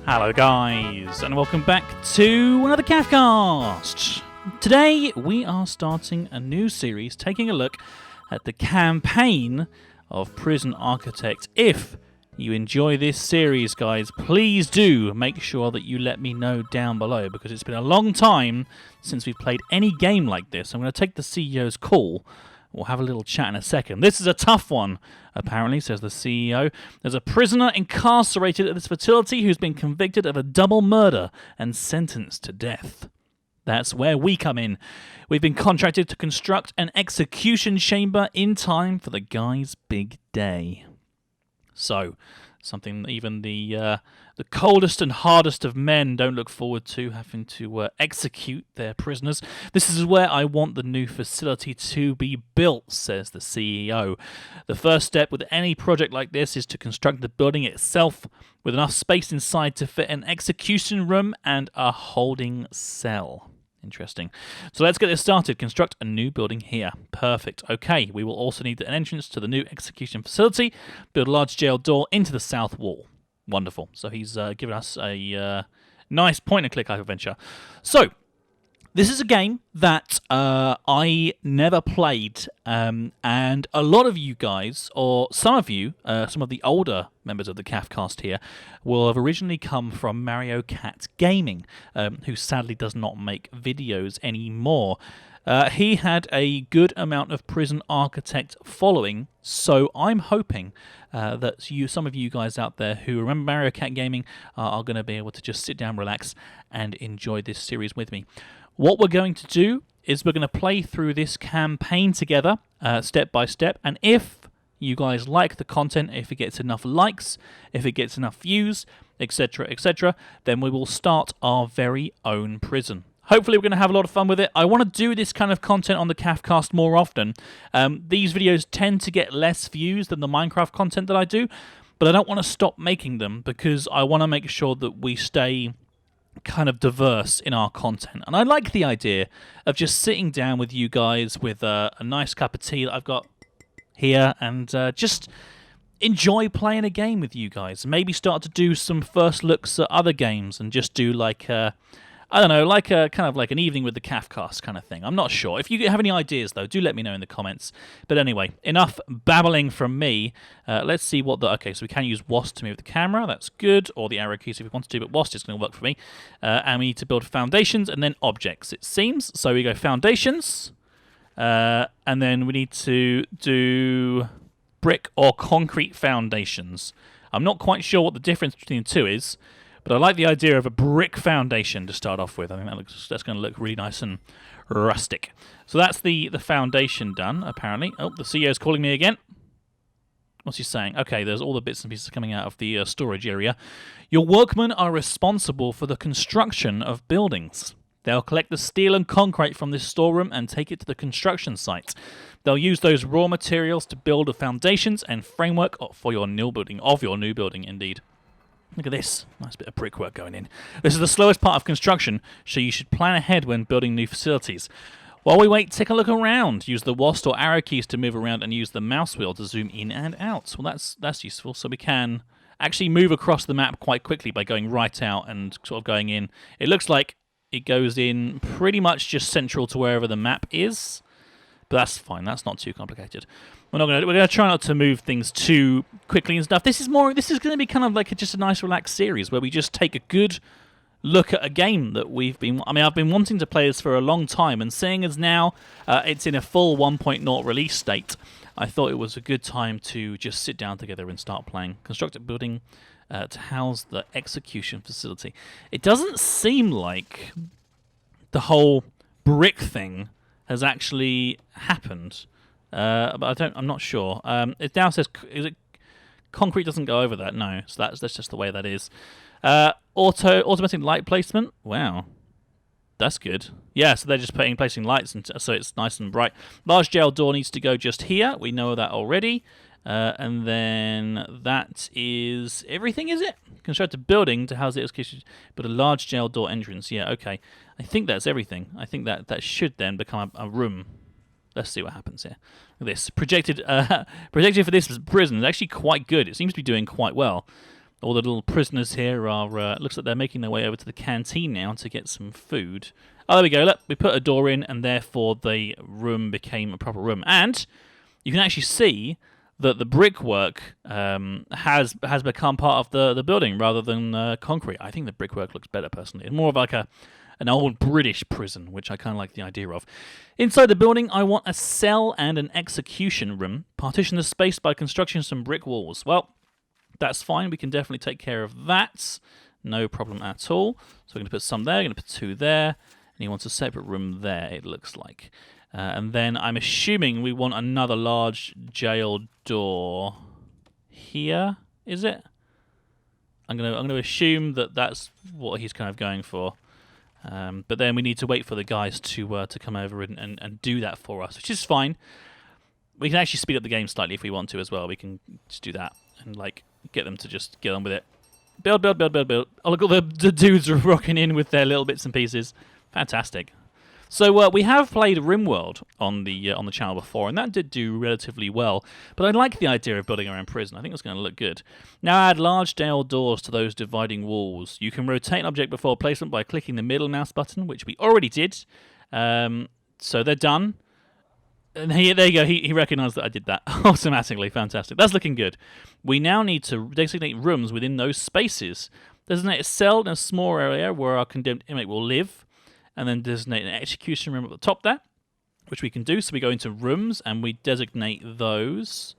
Hello guys, and welcome back to another CAFcast. Today we are starting a new series taking a look at the campaign of Prison Architect. If you enjoy this series, guys, please do make sure that you let me know down below, because it's been a long time since we've played any game like this. I'm going to take the CEO's call. We'll have a little chat in a second. This is a tough one, apparently, says the CEO. There's a prisoner incarcerated at this facility who's been convicted of a double murder and sentenced to death. That's where we come in. We've been contracted to construct an execution chamber in time for the guy's big day. So, something even the coldest and hardest of men don't look forward to, having to execute their prisoners. This is where I want the new facility to be built, says the CEO. The first step with any project like this is to construct the building itself with enough space inside to fit an execution room and a holding cell. Interesting. So let's get this started. Construct a new building here. Perfect. Okay, we will also need an entrance to the new execution facility. Build a large jail door into the south wall. Wonderful. So he's given us a nice point-and-click adventure. So, this is a game that I never played, and a lot of you guys, or some of you, some of the older members of the CAFcast here, will have originally come from Mario Cat Gaming, who sadly does not make videos anymore. He had a good amount of Prison Architect following, so I'm hoping that some of you guys out there who remember Mario Cat Gaming are going to be able to just sit down, relax, and enjoy this series with me. What we're going to do is we're going to play through this campaign together, step by step, and if you guys like the content, if it gets enough likes, if it gets enough views, etc., then we will start our very own prison. Hopefully we're going to have a lot of fun with it. I want to do this kind of content on the CAFcast more often. These videos tend to get less views than the Minecraft content that I do, but I don't want to stop making them because I want to make sure that we stay kind of diverse in our content. And I like the idea of just sitting down with you guys with a nice cup of tea that I've got here and just enjoy playing a game with you guys. Maybe start to do some first looks at other games and just do like I don't know, like a kind of like an evening with the CAFcast kind of thing. I'm not sure. If you have any ideas, though, do let me know in the comments. But anyway, enough babbling from me. Let's see what the... Okay, so we can use WASD to move the camera. That's good. Or the arrow keys if we want to, but WASD is going to work for me. And we need to build foundations and then objects, it seems. So we go foundations. And then we need to do brick or concrete foundations. I'm not quite sure what the difference between the two is. But I like the idea of a brick foundation to start off with. I think that's going to look really nice and rustic. So that's the foundation done, apparently. Oh, the CEO's calling me again. What's he saying? Okay, there's all the bits and pieces coming out of the storage area. Your workmen are responsible for the construction of buildings. They'll collect the steel and concrete from this storeroom and take it to the construction site. They'll use those raw materials to build the foundations and framework for your new building, indeed. Look at this. Nice bit of brickwork going in. This is the slowest part of construction, so you should plan ahead when building new facilities. While we wait, take a look around. Use the WASD or arrow keys to move around and use the mouse wheel to zoom in and out. Well, that's useful. So we can actually move across the map quite quickly by going right out and sort of going in. It looks like it goes in pretty much just central to wherever the map is. But that's fine. That's not too complicated. We're going to try not to move things too quickly and stuff. This is going to be kind of like just a nice relaxed series where we just take a good look at a game that I've been wanting to play this for a long time, and seeing as now it's in a full 1.0 release state, I thought it was a good time to just sit down together and start playing. Construct a building to house the execution facility. It doesn't seem like the whole brick thing has actually happened. But I'm not sure. It now says, is it concrete doesn't go over that? No, so that's just the way that is. Automatic light placement. Wow, that's good. Yeah, so they're just placing lights, so it's nice and bright. Large jail door needs to go just here. We know that already. And then that is everything, is it? Construct a building to house the execution, but a large jail door entrance. Yeah, okay. I think that's everything. I think that should then become a room. Let's see what happens here. Look at this. Projected for this prison is actually quite good. It seems to be doing quite well. all the little prisoners here are, looks like they're making their way over to the canteen now to get some food. Oh, there we go. Look, we put a door in, and therefore the room became a proper room. And you can actually see that the brickwork has become part of the building rather than concrete. I think the brickwork looks better, personally. It's more of like an old British prison, which I kind of like the idea of. Inside the building, I want a cell and an execution room. Partition the space by constructing some brick walls. Well, that's fine. We can definitely take care of that. No problem at all. So we're going to put some there. We're going to put 2 there. And he wants a separate room there, it looks like. And then I'm assuming we want another large jail door here. Is it? I'm gonna assume that that's what he's kind of going for. But then we need to wait for the guys to come over and do that for us, which is fine. We can actually speed up the game slightly if we want to as well. We can just do that and like get them to just get on with it. Build. Oh, look, all the dudes are rocking in with their little bits and pieces. Fantastic. So we have played RimWorld on the channel before, and that did do relatively well. But I like the idea of building our own prison. I think it's going to look good. Now add large jail doors to those dividing walls. You can rotate an object before placement by clicking the middle mouse button, which we already did. So they're done. And there you go. He recognised that I did that automatically. Fantastic. That's looking good. We now need to designate rooms within those spaces. Designate a cell in a small area where our condemned inmate will live. And then designate an execution room at the top there, which we can do. So we go into rooms and we designate those.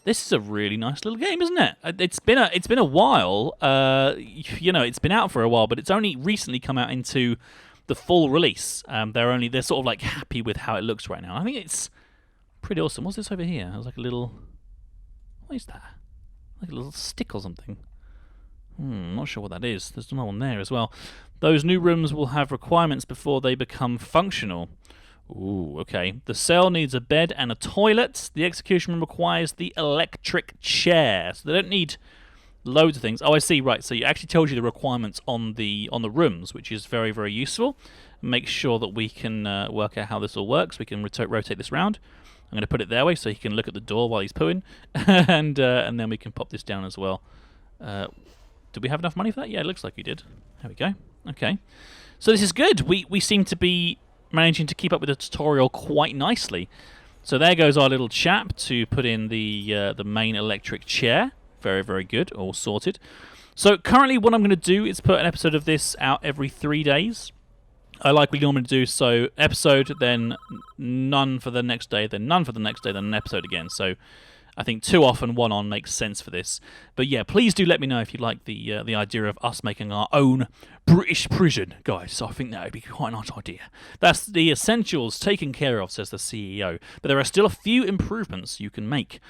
This is a really nice little game, isn't it? It's been a while. It's been out for a while, but it's only recently come out into the full release. They're sort of like happy with how it looks right now. I think it's pretty awesome. What's this over here? There's like a little. What is that? Like a little stick or something. Not sure what that is. There's another one there as well. Those new rooms will have requirements before they become functional. Ooh, okay. The cell needs a bed and a toilet. The execution room requires the electric chair. So they don't need loads of things. Oh, I see. Right. So it actually tells you the requirements on the rooms, which is very, very useful. Make sure that we can work out how this all works. We can rotate this round. I'm going to put it their way so he can look at the door while he's pooing, and then we can pop this down as well. Did we have enough money for that? Yeah, it looks like we did. There we go. Okay. So this is good. We seem to be managing to keep up with the tutorial quite nicely. So there goes our little chap to put in the main electric chair. Very, very good. All sorted. So currently what I'm going to do is put an episode of this out every 3 days. I like we normally do. So episode, then none for the next day, then none for the next day, then an episode again. So I think 2 off and 1 on makes sense for this. But yeah, please do let me know if you like the idea of us making our own British prison, guys. So I think that would be quite a nice idea. That's the essentials taken care of, says the CEO. But there are still a few improvements you can make.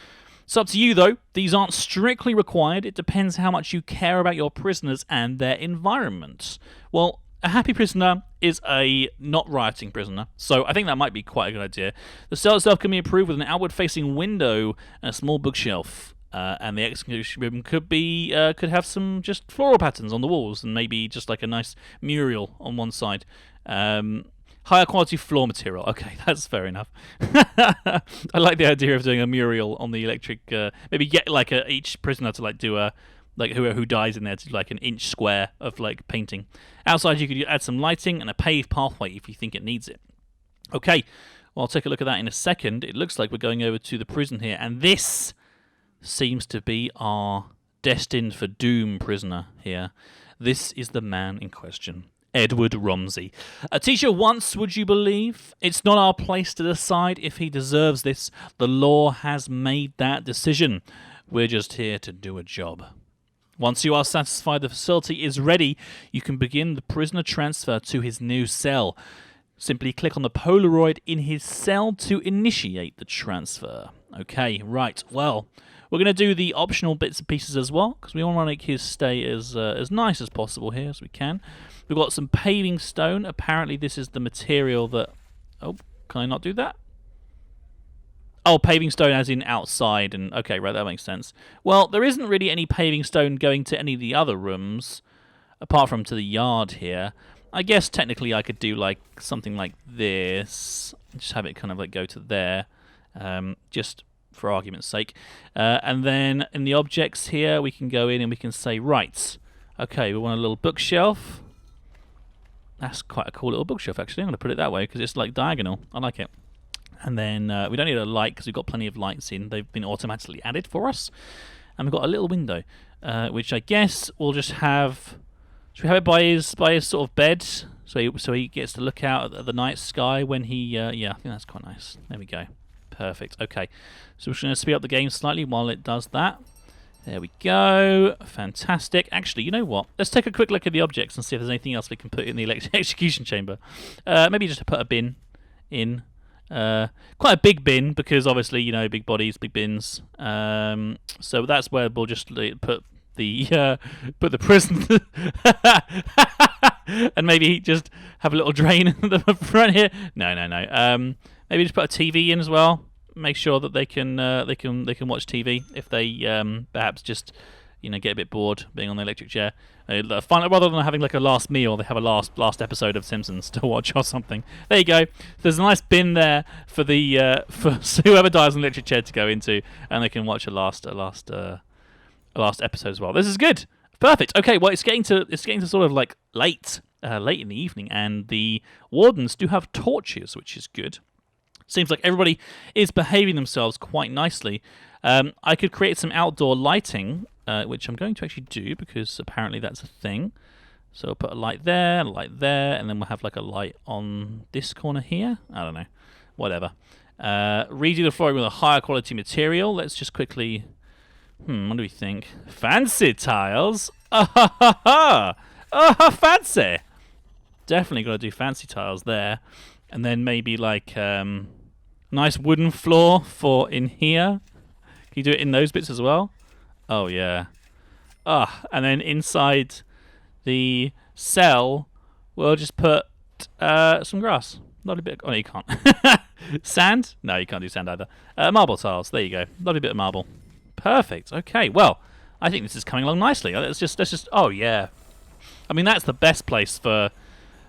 It's up to you, though. These aren't strictly required. It depends how much you care about your prisoners and their environment. Well, a happy prisoner is a not rioting prisoner, so I think that might be quite a good idea. The cell itself can be improved with an outward-facing window and a small bookshelf, and the execution room could have some just floral patterns on the walls and maybe just like a nice mural on one side. Higher quality floor material. Okay, that's fair enough. I like the idea of doing a mural on the electric. Maybe get like each prisoner to like do a. Like who dies in there to like an inch square of like painting. Outside you could add some lighting and a paved pathway if you think it needs it. Okay, well I'll take a look at that in a second. It looks like we're going over to the prison here, and this seems to be our destined for doom prisoner here. This is the man in question. Edward Romsey. A teacher once, would you believe? It's not our place to decide if he deserves this. The law has made that decision. We're just here to do a job. Once you are satisfied the facility is ready, you can begin the prisoner transfer to his new cell. Simply click on the Polaroid in his cell to initiate the transfer. Okay, right, well, we're going to do the optional bits and pieces as well, because we want to make his stay as nice as possible here as we can. We've got some paving stone. Apparently this is the material that... Oh, can I not do that? Oh, paving stone as in outside, and okay, right, that makes sense. Well, there isn't really any paving stone going to any of the other rooms, apart from to the yard here. I guess technically I could do like something like this, just have it kind of like go to there, just for argument's sake. And then in the objects here, we can go in and we can say, right, okay, we want a little bookshelf. That's quite a cool little bookshelf, actually. I'm going to put it that way because it's like diagonal. I like it. And then we don't need a light because we've got plenty of lights in. They've been automatically added for us. And we've got a little window, which I guess we'll just have... Should we have it by his sort of bed, so he gets to look out at the night sky when he... yeah, I think that's quite nice. There we go. Perfect. Okay, so we're just going to speed up the game slightly while it does that. There we go. Fantastic. Actually, you know what? Let's take a quick look at the objects and see if there's anything else we can put in the execution chamber. Maybe just to put a bin in. Quite a big bin because obviously, you know, big bodies, big bins. So that's where we'll just put the prison and maybe just have a little drain in the front here. No. Maybe just put a TV in as well. Make sure that they can watch TV if they perhaps just get a bit bored being on the electric chair. Rather than having like a last meal, they have a last episode of Simpsons to watch or something. There you go. There's a nice bin there for the for whoever dies on the electric chair to go into, and they can watch a last episode as well. This is good. Perfect. Okay, well it's getting to sort of like late in the evening, and the wardens do have torches, which is good. Seems like everybody is behaving themselves quite nicely. I could create some outdoor lighting, which I'm going to actually do because apparently that's a thing. So I'll put a light there, and then we'll have like a light on this corner here. I don't know. Whatever. Redo the flooring with a higher quality material. Let's just quickly... what do we think? Fancy tiles? Fancy! Definitely got to do fancy tiles there. And then maybe like nice wooden floor for in here. Can you do it in those bits as well? Oh yeah. And then inside the cell, we'll just put some grass. Lovely bit. Oh, no, you can't. Sand? No, you can't do sand either. Marble tiles. There you go. Lovely bit of marble. Perfect. Okay. Well, I think this is coming along nicely. Let's just. Oh yeah. I mean, that's the best place for.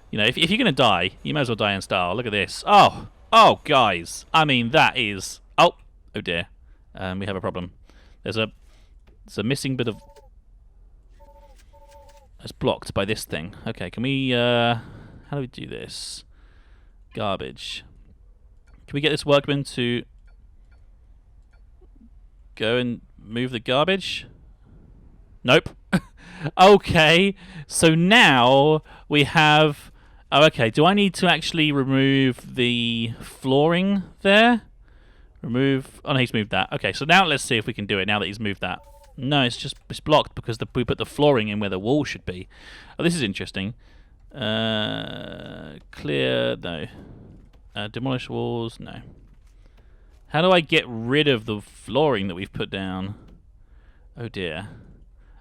If you're going to die, you may as well die in style. Look at this. Oh, guys. I mean, that is... Oh dear. We have a problem. There's a missing bit of... It's blocked by this thing. Okay, can we... how do we do this? Garbage. Can we get this workman to go and move the garbage? Nope. Okay, so now we have... Oh, okay. Do I need to actually remove the flooring there? Remove... Oh, no, he's moved that. Okay, so now let's see if we can do it now that he's moved that. No, it's blocked because we put the flooring in where the wall should be. Oh, this is interesting. Clear... No. Demolish walls... No. How do I get rid of the flooring that we've put down? Oh, dear.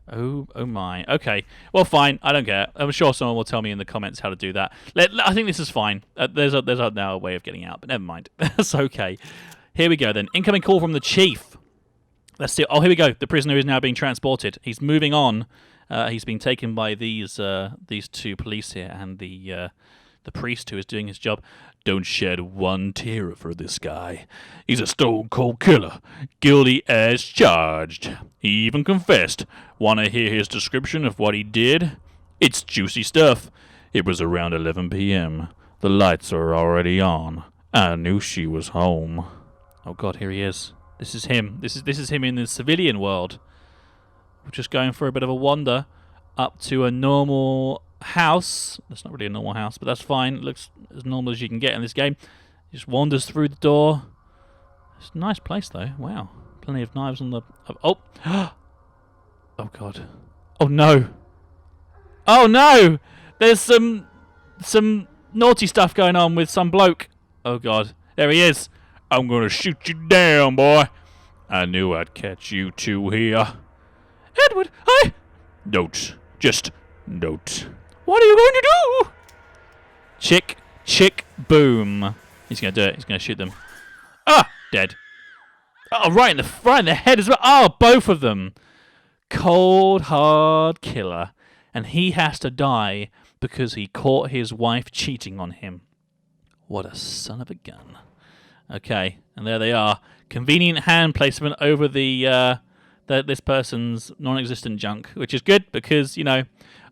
Oh my. Okay. Well, fine. I don't care. I'm sure someone will tell me in the comments how to do that. I think this is fine. There's now a way of getting out, but never mind. That's okay. Here we go then. Incoming call from the chief. Let's see. Oh, here we go. The prisoner is now being transported. He's moving on. He's being taken by these two police here and the priest who is doing his job. Don't shed one tear for this guy. He's a stone-cold killer, guilty as charged. He even confessed. Want to hear his description of what he did? It's juicy stuff. It was around 11 p.m. The lights are already on. I knew she was home. Oh God, here he is. This is him. This is him in the civilian world. We're just going for a bit of a wander up to a normal house. That's not really a normal house, but that's fine. It looks as normal as you can get in this game. He just wanders through the door. It's a nice place though. Wow. Plenty of knives on the... Oh! Oh God. Oh no! Oh no! There's some naughty stuff going on with some bloke. Oh God. There he is. I'm gonna shoot you down, boy. I knew I'd catch you two here. Edward, Don't. Just don't. What are you going to do? Chick, boom. He's going to do it. He's going to shoot them. Ah! Dead. Oh, right in the head as well. Oh, both of them. Cold, hard killer. And he has to die because he caught his wife cheating on him. What a son of a gun. Okay, and there they are. Convenient hand placement over this person's non-existent junk, which is good because,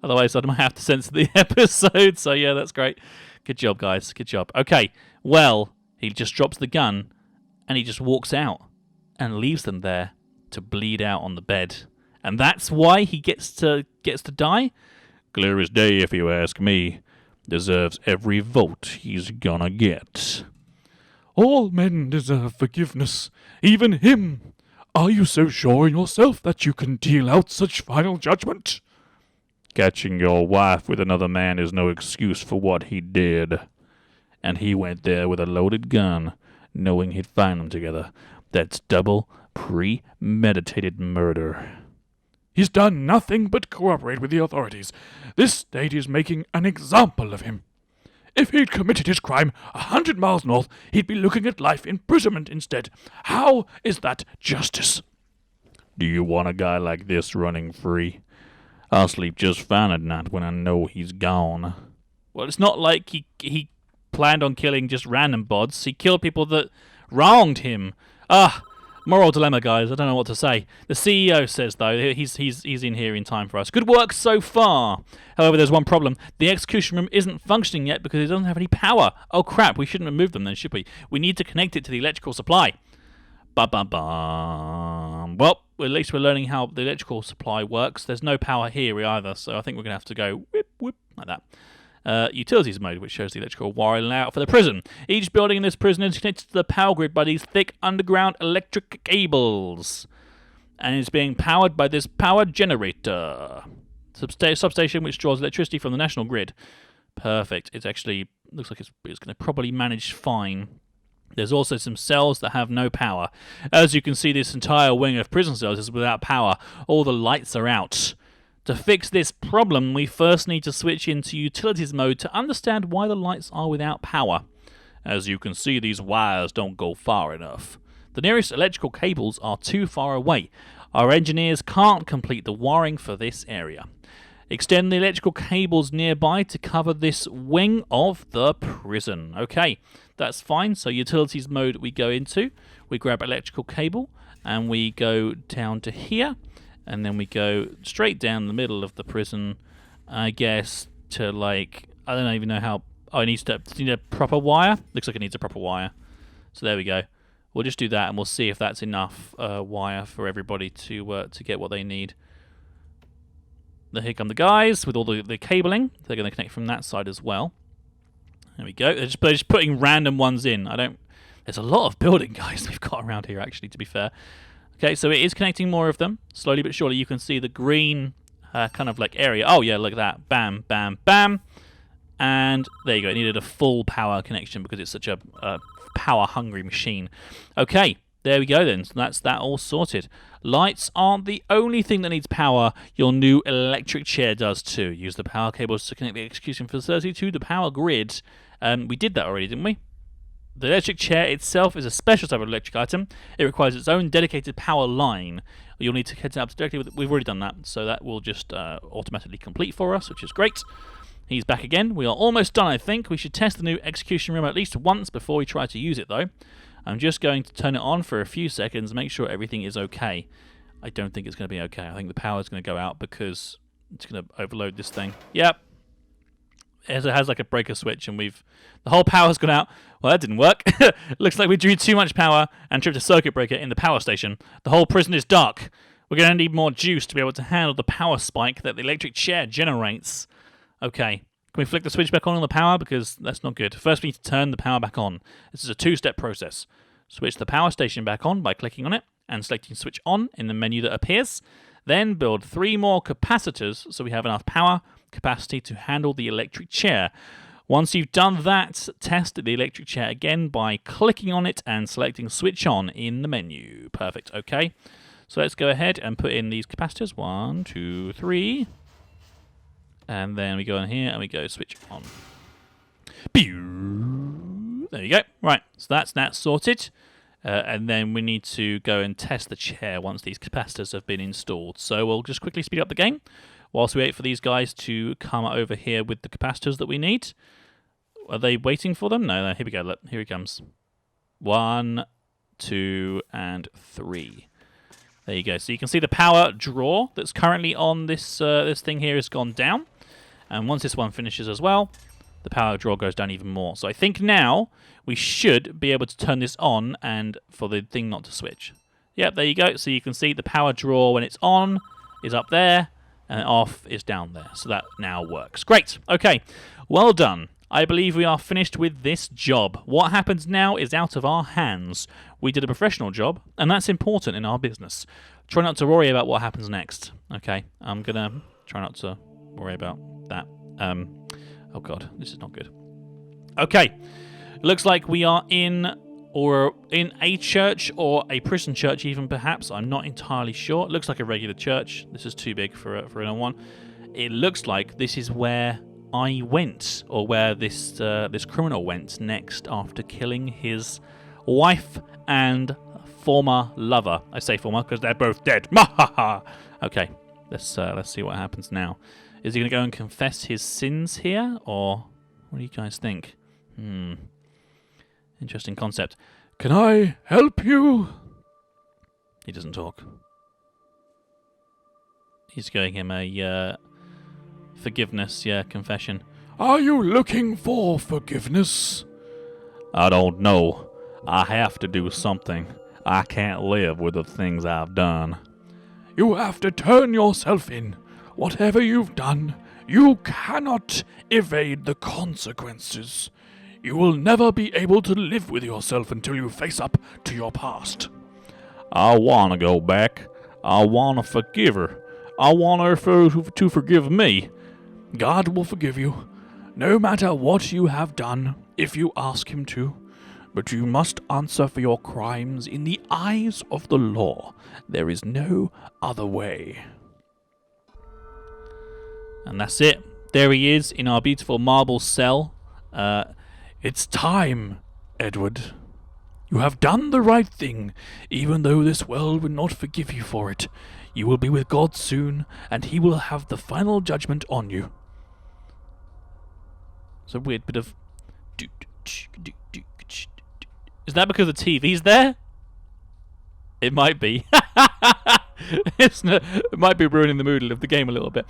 otherwise I might have to censor the episode. So yeah, that's great. Good job, guys. Good job. Okay, well, he just drops the gun and he just walks out and leaves them there to bleed out on the bed. And that's why he gets to die? Clear as day, if you ask me. Deserves every vote he's gonna get. All men deserve forgiveness, even him. Are you so sure in yourself that you can deal out such final judgment? Catching your wife with another man is no excuse for what he did. And he went there with a loaded gun, knowing he'd find them together. That's double premeditated murder. He's done nothing but cooperate with the authorities. This state is making an example of him. If he'd committed his crime 100 miles north, he'd be looking at life imprisonment instead. How is that justice? Do you want a guy like this running free? I'll sleep just fine at night when I know he's gone. Well, it's not like he planned on killing just random bods. He killed people that wronged him. Moral dilemma, guys. I don't know what to say. The CEO says, though, he's in here in time for us. Good work so far. However, there's one problem. The execution room isn't functioning yet because it doesn't have any power. Oh, crap. We shouldn't have moved them then, should we? We need to connect it to the electrical supply. Ba-ba-bum. Well, at least we're learning how the electrical supply works. There's no power here either, so I think we're going to have to go whip, whip, like that. Utilities mode, which shows the electrical wiring layout for the prison. Each building in this prison is connected to the power grid by these thick underground electric cables, and is being powered by this power generator. Substation which draws electricity from the national grid. Perfect. It actually looks like it's going to probably manage fine. There's also some cells that have no power. As you can see, this entire wing of prison cells is without power. All the lights are out. To fix this problem, we first need to switch into utilities mode to understand why the lights are without power. As you can see, these wires don't go far enough. The nearest electrical cables are too far away. Our engineers can't complete the wiring for this area. Extend the electrical cables nearby to cover this wing of the prison. Okay, that's fine. So utilities mode we go into. We grab electrical cable and we go down to here. And then we go straight down the middle of the prison, I guess, to I don't even know how. Oh, it needs a proper wire? Looks like it needs a proper wire. So there we go. We'll just do that and we'll see if that's enough wire for everybody to get what they need. Here come the guys with all the cabling. They're going to connect from that side as well. There we go. They're just putting random ones in. There's a lot of building, guys, we've got around here, actually, to be fair. Okay, so it is connecting more of them. Slowly but surely you can see the green kind of area. Oh, yeah, look at that. Bam, bam, bam. And there you go. It needed a full power connection because it's such a power-hungry machine. Okay, there we go then. So that's that all sorted. Lights aren't the only thing that needs power. Your new electric chair does too. Use the power cables to connect the execution facility to the power grid. We did that already, didn't we? The electric chair itself is a special type of electric item. It requires its own dedicated power line. You'll need to connect it up directly with it. We've already done that, so that will just automatically complete for us, which is great. He's back again. We are almost done, I think. We should test the new execution room at least once before we try to use it, though. I'm just going to turn it on for a few seconds, make sure everything is okay. I don't think it's going to be okay. I think the power is going to go out because it's going to overload this thing. Yep. It has a breaker switch, and the whole power's gone out. Well, that didn't work. Looks like we drew too much power and tripped a circuit breaker in the power station. The whole prison is dark. We're going to need more juice to be able to handle the power spike that the electric chair generates. Okay, can we flick the switch back on the power? Because that's not good. First, we need to turn the power back on. This is a two-step process. Switch the power station back on by clicking on it and selecting switch on in the menu that appears. Then build 3 more capacitors so we have enough power capacity to handle the electric chair. Once you've done that, test the electric chair again by clicking on it and selecting switch on in the menu. Perfect, okay. So let's go ahead and put in these capacitors. 1, 2, 3. And then we go in here and we go switch on. There you go. Right, so that's that sorted. And then we need to go and test the chair once these capacitors have been installed. So we'll just quickly speed up the game whilst we wait for these guys to come over here with the capacitors that we need. Are they waiting for them? No, here we go. Look, here he comes. 1, 2, and 3. There you go. So you can see the power draw that's currently on this this thing here has gone down. And once this one finishes as well, the power draw goes down even more. So I think now we should be able to turn this on and for the thing not to switch. Yep, there you go. So you can see the power draw when it's on is up there and off is down there. So that now works. Great. Okay. Well done. I believe we are finished with this job. What happens now is out of our hands. We did a professional job, and that's important in our business. Try not to worry about what happens next. Okay, I'm going to try not to worry about that. Oh god, this is not good. Okay, looks like we are in a church or a prison church even perhaps. I'm not entirely sure. It looks like a regular church. This is too big for another one. It looks like this is where I went, or where this criminal went next after killing his wife and former lover. I say former because they're both dead. Okay, let's see what happens now. Is he going to go and confess his sins here, or what do you guys think? Interesting concept. Can I help you? He doesn't talk. He's going him a forgiveness, confession. Are you looking for forgiveness? I don't know. I have to do something. I can't live with the things I've done. You have to turn yourself in. Whatever you've done, you cannot evade the consequences. You will never be able to live with yourself until you face up to your past. I want to go back. I want to forgive her. I want her to forgive me. God will forgive you, no matter what you have done, if you ask him to. But you must answer for your crimes in the eyes of the law. There is no other way. And that's it. There he is in our beautiful marble cell. It's time, Edward. You have done the right thing, even though this world will not forgive you for it. You will be with God soon, and he will have the final judgment on you. It's a weird bit of... Is that because the TV's there? It might be. It might be ruining the mood of the game a little bit.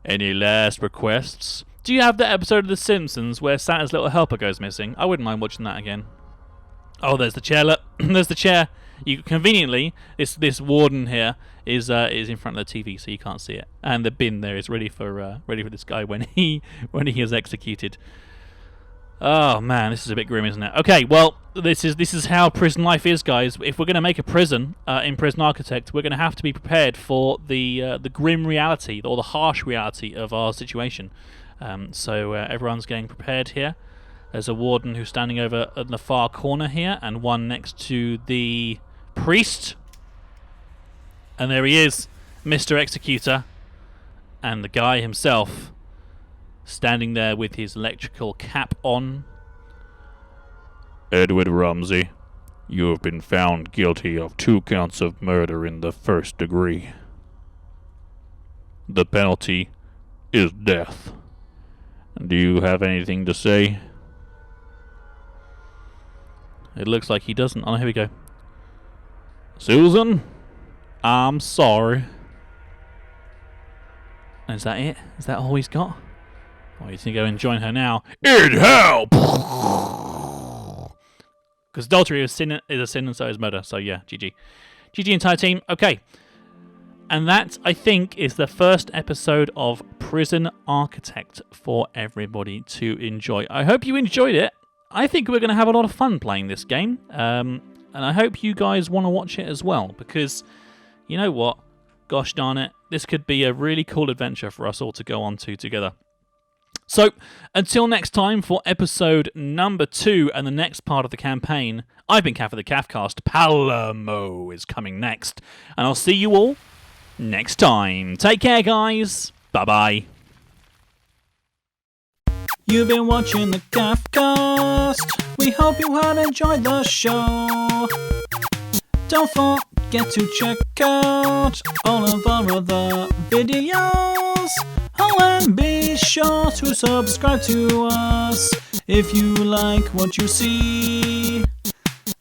Any last requests? Do you have the episode of The Simpsons where Santa's little helper goes missing? I wouldn't mind watching that again. Oh, there's the chair. Look, there's the chair. You conveniently, this warden here is in front of the TV, so you can't see it. And the bin there is ready for this guy when he is executed. Oh man, this is a bit grim, isn't it? Okay, well, this is how prison life is, guys. If we're going to make a prison in Prison Architect, we're going to have to be prepared for the grim reality or the harsh reality of our situation. So everyone's getting prepared here. There's a warden who's standing over in the far corner here, and one next to the priest. And there he is, Mr. Executor, and the guy himself, standing there with his electrical cap on. Edward Rumsey, you have been found guilty of 2 counts of murder in the 1st degree. The penalty is death. Do you have anything to say? It looks like he doesn't. Oh, here we go. Susan, I'm sorry. Is that it? Is that all he's got? Oh, he's going to go and join her now. In hell! Because adultery is a sin and so is murder. So yeah, GG. GG entire team. Okay. And that, I think, is the first episode of Prison Architect for everybody to enjoy. I hope you enjoyed it. I think we're going to have a lot of fun playing this game. And I hope you guys want to watch it as well. Because, you know what? Gosh darn it. This could be a really cool adventure for us all to go on to together. So, until next time for episode number 2 and the next part of the campaign, I've been Cav of the Cavcast. Palermo is coming next. And I'll see you all next time. Take care, guys. Bye-bye. You've been watching the Cavcast. We hope you have enjoyed the show. Don't forget to check out all of our other videos. Oh, and be sure to subscribe to us if you like what you see.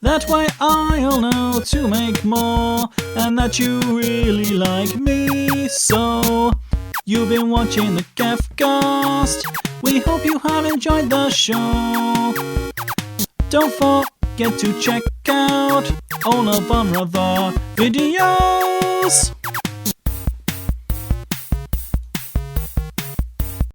That way I'll know to make more and that you really like me. So, you've been watching the Cafcast. We hope you have enjoyed the show. Don't forget to check out all of our other videos.